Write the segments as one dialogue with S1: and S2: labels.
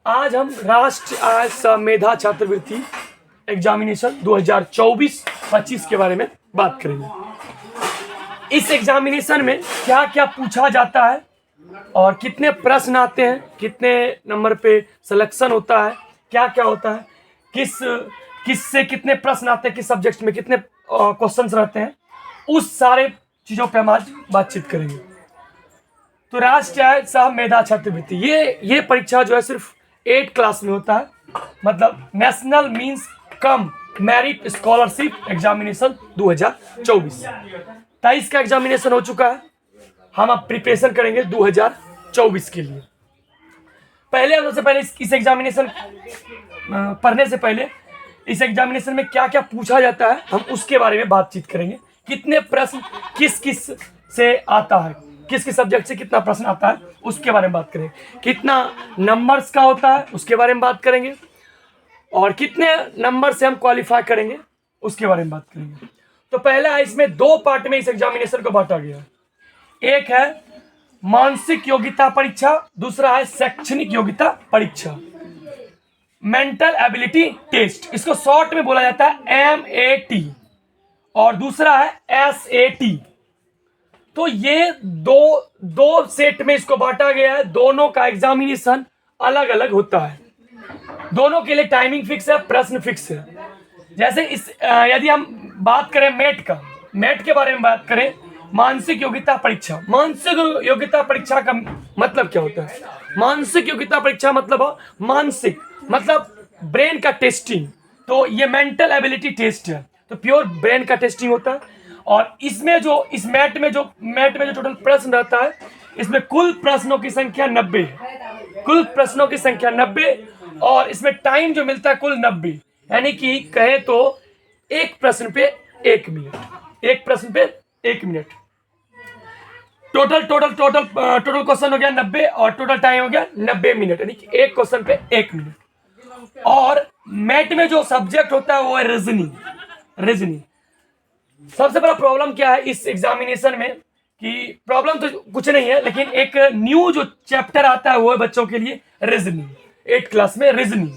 S1: आज हम राष्ट्रीय मेधा छात्रवृत्ति एग्जामिनेशन 2024-25 के बारे में बात करेंगे। इस एग्जामिनेशन में क्या क्या पूछा जाता है और कितने प्रश्न आते हैं, कितने नंबर पे सिलेक्शन होता है, क्या क्या होता है, किस से कितने प्रश्न आते हैं, किस सब्जेक्ट में कितने क्वेश्चंस रहते हैं, उस सारे चीज़ों पे हम आज बातचीत करेंगे। तो राष्ट्रीय सह मेधा छात्रवृत्ति ये परीक्षा जो है सिर्फ 8 क्लास में होता है, मतलब national means cum merit scholarship examination 2024। 23 का एग्जामिनेशन हो चुका है, हम अब प्रिपरेशन करेंगे 2024 के लिए। पहले हम सबसे पहले इस एग्जामिनेशन पढ़ने से पहले इस एग्जामिनेशन में क्या क्या पूछा जाता है हम उसके बारे में बातचीत करेंगे। कितने प्रश्न किस से आता है, किस सब्जेक्ट से कितना प्रश्न आता है उसके बारे में बात करेंगे। कितना नंबर्स का होता है उसके बारे में बात करेंगे, और कितने नंबर से हम क्वालिफाई करेंगे उसके बारे में बात करेंगे। तो पहला है, इसमें 2 पार्ट में इस एग्जामिनेशन को बांटा गया है। एक है मानसिक योग्यता परीक्षा, दूसरा है शैक्षणिक योग्यता परीक्षा, मेंटल एबिलिटी टेस्ट, इसको शॉर्ट में बोला जाता है MAT, और दूसरा है SAT। तो ये दो सेट में इसको बांटा गया है। दोनों का एग्जामिनेशन अलग अलग होता है, दोनों के लिए टाइमिंग फिक्स है, प्रश्न फिक्स है। जैसे यदि हम बात करें मैट के बारे में बात करें, मानसिक योग्यता परीक्षा। मानसिक योग्यता परीक्षा का मतलब क्या होता है? मानसिक योग्यता परीक्षा मतलब मानसिक मतलब ब्रेन का टेस्टिंग। तो ये मेंटल एबिलिटी टेस्ट है, तो प्योर ब्रेन का टेस्टिंग होता है। और इसमें इस मैट में जो टोटल प्रश्न रहता है, इसमें कुल प्रश्नों की संख्या 90 है। कुल प्रश्नों की संख्या 90, और इसमें टाइम जो मिलता है कुल 90, यानी कि कहें तो एक प्रश्न पे 1 मिनट, एक प्रश्न पे 1 मिनट। टोटल क्वेश्चन हो गया 90 और टोटल टाइम हो गया 90 मिनट, यानी कि एक क्वेश्चन पे 1 मिनट। और मैट में जो सब्जेक्ट होता है वो है रीजनिंग। सबसे बड़ा प्रॉब्लम क्या है इस एग्जामिनेशन में, कि प्रॉब्लम तो कुछ नहीं है, लेकिन एक न्यू जो चैप्टर आता है वो है बच्चों के लिए रीजनिंग, 8 क्लास में रीजनिंग।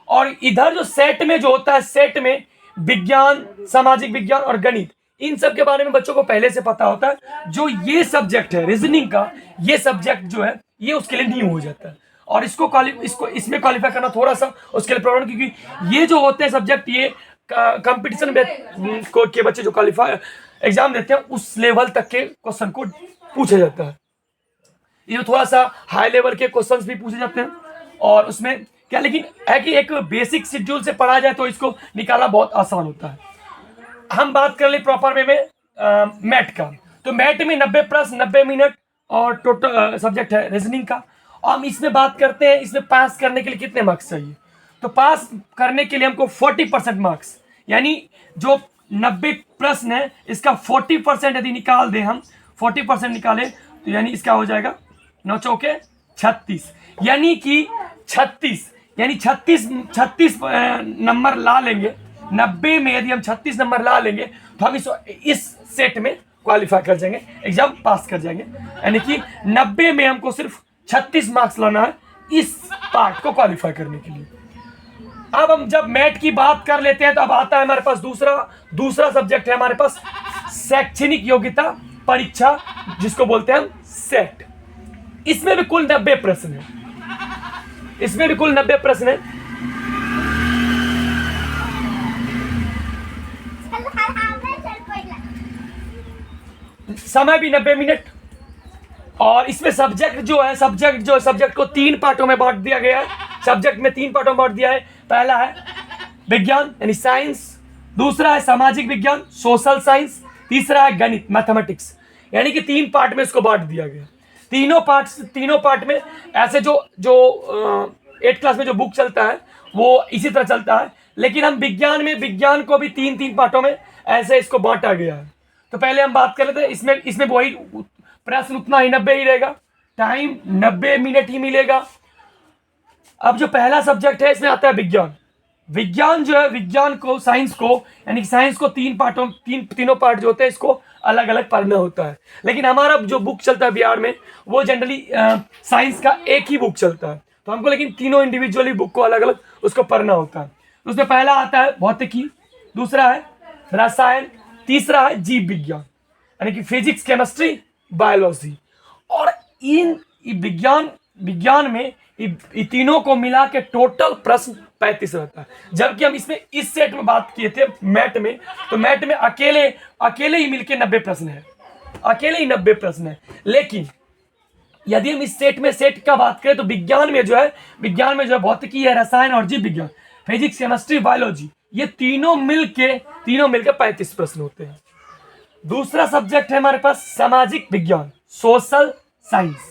S1: और इधर जो सेट में जो होता है, सेट में विज्ञान, सामाजिक विज्ञान और गणित, इन सब के बारे में बच्चों को पहले से पता होता है। जो ये सब्जेक्ट है रीजनिंग का, ये सब्जेक्ट जो है ये उसके लिए न्यू हो जाता है, और इसमें क्वालिफाई करना थोड़ा सा उसके लिए प्रॉब्लम, क्योंकि ये जो होते हैं सब्जेक्ट, ये कंपटीशन के बच्चे जो क्वालिफाई एग्जाम देते हैं उस लेवल तक के क्वेश्चन को पूछा जाता है। ये थोड़ा सा हाई लेवल के क्वेश्चंस भी पूछे जाते हैं, और उसमें क्या, लेकिन है कि एक बेसिक शेड्यूल से पढ़ा जाए तो इसको निकालना बहुत आसान होता है। हम बात कर ले प्रॉपर वे में मैट का। तो मैट में 90 प्रश्न, 90 मिनट, और टोटल सब्जेक्ट है रीजनिंग का। और हम इसमें बात करते हैं, इसमें पास करने के लिए कितने मार्क्स चाहिए। तो पास करने के लिए हमको 40% मार्क्स, यानी जो 90 प्रश्न है इसका 40% यदि निकाल दें हम, 40% निकाले तो यानी इसका हो जाएगा 9 चौके 36, यानी कि 36 नंबर ला लेंगे। 90 में यदि हम 36 नंबर ला लेंगे तो हम इस सेट में क्वालिफाई कर जाएंगे, एग्जाम पास कर जाएंगे। यानी कि 90 में हमको सिर्फ 36 मार्क्स लाना है इस पार्ट को क्वालिफाई करने के लिए। अब हम जब मैट की बात कर लेते हैं तो अब आता है हमारे पास दूसरा सब्जेक्ट है हमारे पास शैक्षणिक योग्यता परीक्षा, जिसको बोलते हैं हम सेट। इसमें भी कुल 90 प्रश्न है, इसमें भी कुल 90 प्रश्न है। समय भी 90 मिनट, और इसमें सब्जेक्ट को 3 पार्टों में बांट दिया गया है। सब्जेक्ट में 3 पार्टों में बांट दिया है। पहला है विज्ञान यानी साइंस, दूसरा है सामाजिक विज्ञान सोशल साइंस, तीसरा है गणित मैथमेटिक्स, यानी कि 3 पार्ट में इसको बांट दिया गया। तीनों पार्ट में ऐसे जो 8 क्लास में जो बुक चलता है वो इसी तरह चलता है, लेकिन हम विज्ञान को भी 3 पार्टों में ऐसे इसको बांटा गया है। तो पहले हम बात कर लेते हैं, इसमें वही प्रश्न उतना ही 90 ही रहेगा, टाइम 90 मिनट ही मिलेगा। अब जो पहला सब्जेक्ट है इसमें आता है विज्ञान जो है साइंस को 3 पार्टों, तीनों पार्ट जो होते हैं इसको अलग अलग पढ़ना होता है। लेकिन हमारा जो बुक चलता है बिहार में वो जनरली साइंस का एक ही बुक चलता है। तो हमको लेकिन तीनों इंडिविजुअली बुक को अलग अलग उसको पढ़ना होता है। तो उसमें पहला आता है भौतिकी, दूसरा है रसायन, तीसरा है जीव विज्ञान यानी कि फिजिक्स, केमिस्ट्री, बायोलॉजी। और इन विज्ञान में ये तीनों को मिला के टोटल प्रश्न 35 रहता है। जबकि हम इसमें इस सेट में बात किए थे मैथ में, तो मैथ में अकेले ही मिलके 90 प्रश्न है, अकेले ही 90 प्रश्न है। लेकिन यदि हम इस सेट का बात करें तो विज्ञान में जो है भौतिकी है, रसायन और जीव विज्ञान, फिजिक्स, केमिस्ट्री, बायोलॉजी, ये तीनों मिलके 35 प्रश्न होते हैं। दूसरा सब्जेक्ट है हमारे पास सामाजिक विज्ञान, सोशल साइंस।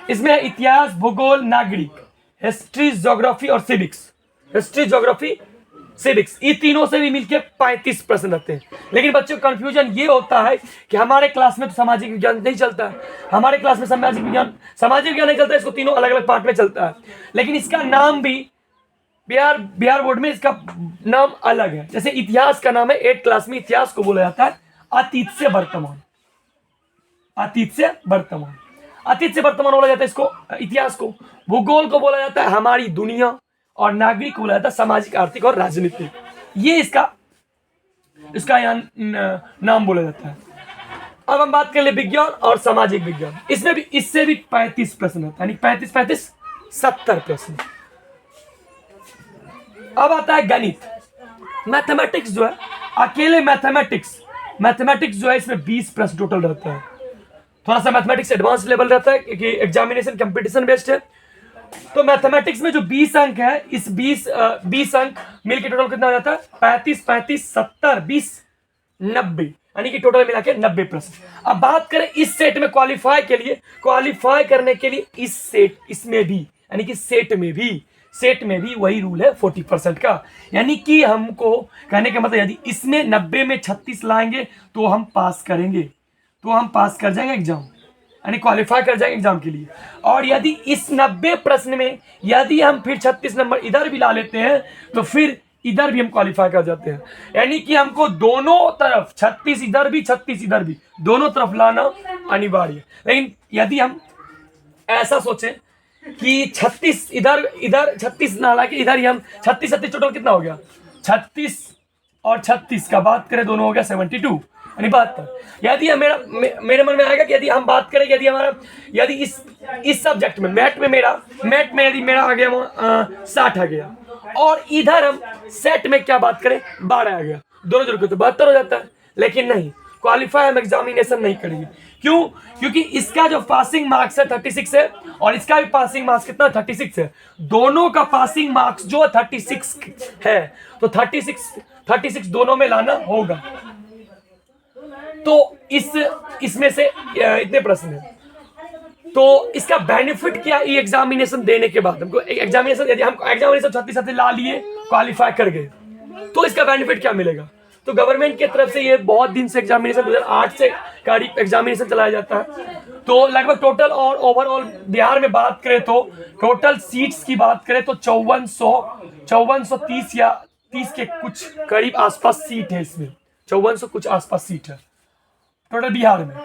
S1: इसमें इतिहास, भूगोल, नागरिक, हिस्ट्री, ज्योग्राफी और सिविक्स। हिस्ट्री, ज्योग्राफी, सिविक्स, ये तीनों से भी मिलके 35 प्रश्न रहते हैं। लेकिन बच्चों को कंफ्यूजन ये होता है कि हमारे क्लास में तो सामाजिक विज्ञान नहीं चलता है, हमारे क्लास में सामाजिक विज्ञान नहीं चलता है, इसको तीनों अलग अलग पार्ट में चलता है। लेकिन इसका नाम भी बिहार बोर्ड में इसका नाम अलग है। जैसे इतिहास का नाम है 8 क्लास में इतिहास को बोला जाता है अतीत से वर्तमान, अतीत से वर्तमान, अतीत से वर्तमान बोला जाता है इसको इतिहास को। भूगोल को बोला जाता है हमारी दुनिया, और नागरिक को बोला जाता है सामाजिक, आर्थिक और राजनीतिक। ये इसका यहाँ नाम बोला जाता है। अब हम बात कर ले विज्ञान और सामाजिक विज्ञान, इसमें भी इससे भी 35 प्रश्न होता है, यानी 35 70 प्रश्न। अब आता है गणित, मैथमेटिक्स जो है, अकेले मैथमेटिक्स जो है इसमें 20 प्रश्न टोटल रहता है। थोड़ा सा मैथमेटिक्स एडवांस लेवल रहता है क्योंकि एग्जामिनेशन कंपटीशन बेस्ड है। तो मैथमेटिक्स में जो 20 अंक है, इस 20 अंक मिलकर टोटल कितना हो जाता है 35 70 20 90, यानी कि टोटल मिला के 90 प्रश्न। अब बात करें इस सेट में क्वालिफाई करने के लिए इसमें भी यानी कि सेट में भी वही रूल है 40% का। यानी कि हमको कहने का मतलब यदि इसमें 90 में 36 लाएंगे तो हम पास करेंगे, तो हम पास कर जाएंगे एग्जाम, यानी क्वालिफाई कर जाएंगे एग्जाम के लिए। और यदि इस 90 प्रश्न में यदि हम फिर 36 नंबर इधर भी ला लेते हैं तो फिर इधर भी हम क्वालिफाई कर जाते हैं। यानी कि हमको दोनों तरफ 36 इधर भी 36 इधर भी दोनों तरफ लाना अनिवार्य है। लेकिन यदि हम ऐसा सोचें कि 36 इधर 36 ना ला के इधर ही हम 36 टोटल कितना हो गया 36 और 36 का बात करें दोनों हो गया 72 यानी 72। यदि मेरे मन में आएगा कि यदि हम बात करें यदि इस सब्जेक्ट में मैथ में यदि मेरा आ गया 60 आ गया और इधर हम सेट में क्या बात करें 12 आ गया, दोनों जोड़ के तो 72 हो जाता है। लेकिन नहीं, क्वालिफाई हम एग्जामिनेशन नहीं करेंगे। क्यों? क्योंकि इसका जो पासिंग मार्क्स है 36 है और इसका भी पासिंग मार्क्स कितना 36 है, दोनों का पासिंग मार्क्स जो 36 है, तो 36 दोनों में लाना होगा। तो इसमें से इतने प्रश्न हैं। तो इसका बेनिफिट क्या है एग्जामिनेशन देने के बाद हमको एग्जामिनेशन, यदि हम एग्जामिनेशन 36 ला लिए क्वालिफाई कर गए तो इसका बेनिफिट क्या मिलेगा? तो गवर्नमेंट की तरफ से ये बहुत दिन से एग्जामिनेशन 2008 से करीब एग्जामिनेशन चलाया जाता है। तो लगभग टोटल और ओवरऑल बिहार में बात करें तो टोटल सीट्स की बात करें तो 5430 या 30 के कुछ करीब आसपास सीट है। इसमें 5400 कुछ आसपास सीट है टोटल बिहार में।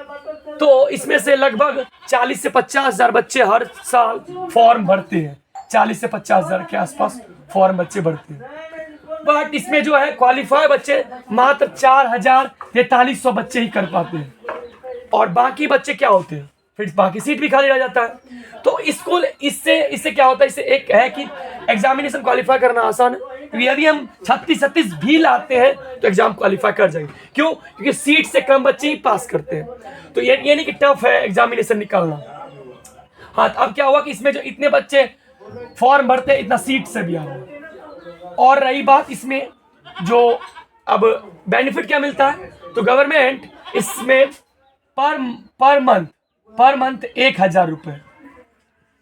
S1: तो इसमें से लगभग 40 से 50 हजार बच्चे हर साल फॉर्म भरते हैं, 40 से 50 हजार के आसपास फॉर्म बच्चे भरते हैं। बट इसमें जो है क्वालिफाई बच्चे मात्र 4400 बच्चे ही कर पाते हैं और बाकी बच्चे क्या होते हैं, फिर बाकी सीट भी खाली रह जाता है। तो इससे क्या होता है, इससे एक है कि एग्जामिनेशन क्वालिफाई करना आसान है। यदि हम 36 भी लाते हैं तो एग्जाम क्वालिफाई कर जाएंगे। क्यों? क्योंकि सीट से कम बच्चे ही पास करते हैं। तो ये नहीं कि टफ है एग्जामिनेशन निकालना। हाँ, अब क्या हुआ कि इसमें जो इतने बच्चे फॉर्म भरते हैं इतना सीट से भी आ रहा है। और रही बात इसमें जो अब बेनिफिट क्या मिलता है, तो गवर्नमेंट इसमें पर मंथ 1000 रुपए,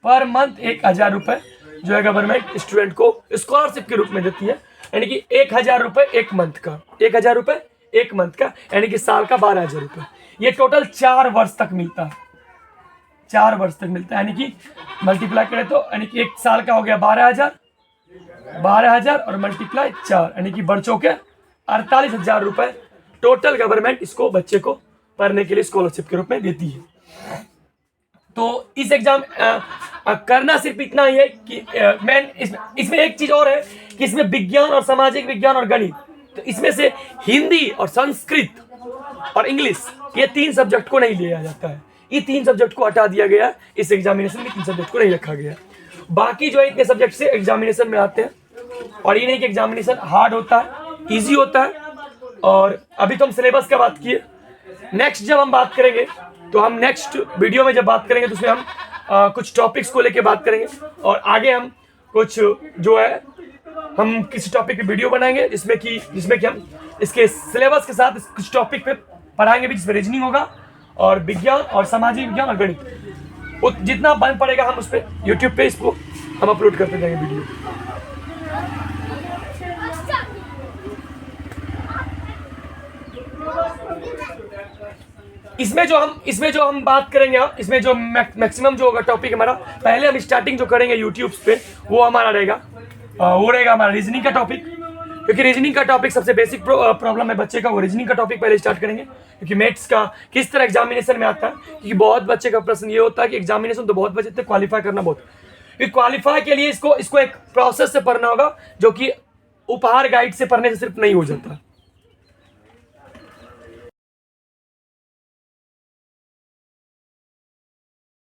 S1: पर मंथ 1000 रुपए जो है गवर्नमेंट स्टूडेंट को स्कॉलरशिप के रूप में देती है। यानी कि 1000 रुपए एक मंथ का, 1000 रुपए एक मंथ का, यानी कि साल का 12000 रुपए। ये टोटल 4 वर्ष तक मिलता है, 4 वर्ष तक मिलता है। यानी कि मल्टीप्लाई करें तो यानी कि एक साल का हो गया 12000 और मल्टीप्लाई 4 यानी कि बच्चों के 48000 रुपए टोटल गवर्नमेंट इसको बच्चे को पढ़ने के लिए स्कॉलरशिप के रूप में देती है। तो इस एग्जाम करना सिर्फ इतना ही है कि इसमें एक चीज और है कि इसमें विज्ञान और सामाजिक विज्ञान और गणित, तो इसमें से हिंदी और संस्कृत और इंग्लिश, ये 3 सब्जेक्ट को नहीं लिया जाता है। ये 3 सब्जेक्ट को हटा दिया गया है इस एग्जामिनेशन में, 3 सब्जेक्ट को नहीं रखा गया है। बाकी जो है इतने सब्जेक्ट से एग्जामिनेशन में आते हैं, और ये नहीं कि एग्जामिनेशन हार्ड होता है, ईजी होता है। और अभी तो हम सिलेबस का बात किए, नेक्स्ट जब हम बात करेंगे तो हम नेक्स्ट वीडियो में जब बात करेंगे तो उसमें हम कुछ टॉपिक्स को लेके बात करेंगे, और आगे हम कुछ जो है हम किसी टॉपिक पे वीडियो बनाएंगे जिसमें कि हम इसके सिलेबस के साथ कुछ टॉपिक पे पढ़ाएंगे भी, जिसमें रीजनिंग होगा और विज्ञान और सामाजिक विज्ञान और गणित। जितना बन पड़ेगा हम उस पर यूट्यूब पे इसको हम अपलोड करते जाएंगे वीडियो। इसमें जो हम बात करेंगे, इसमें जो मैक्सिमम जो होगा टॉपिक हमारा, पहले हम स्टार्टिंग जो करेंगे यूट्यूब पे वो हमारा रहेगा हमारा रीजनिंग का टॉपिक, क्योंकि रीजनिंग का टॉपिक सबसे बेसिक प्रॉब्लम है बच्चे का, वो रीजनिंग का टॉपिक पहले स्टार्ट करेंगे। क्योंकि मैथ्स का किस तरह एग्जामिनेशन में आता है, क्योंकि बहुत बच्चे का प्रश्न ये होता है कि एग्जामिनेशन तो बहुत बच्चे थे, क्वालिफाई करना बहुत, क्योंकि क्वालिफाई के लिए इसको एक प्रोसेस से पढ़ना होगा, जो कि उपहार गाइड से पढ़ने से सिर्फ नहीं हो जाता।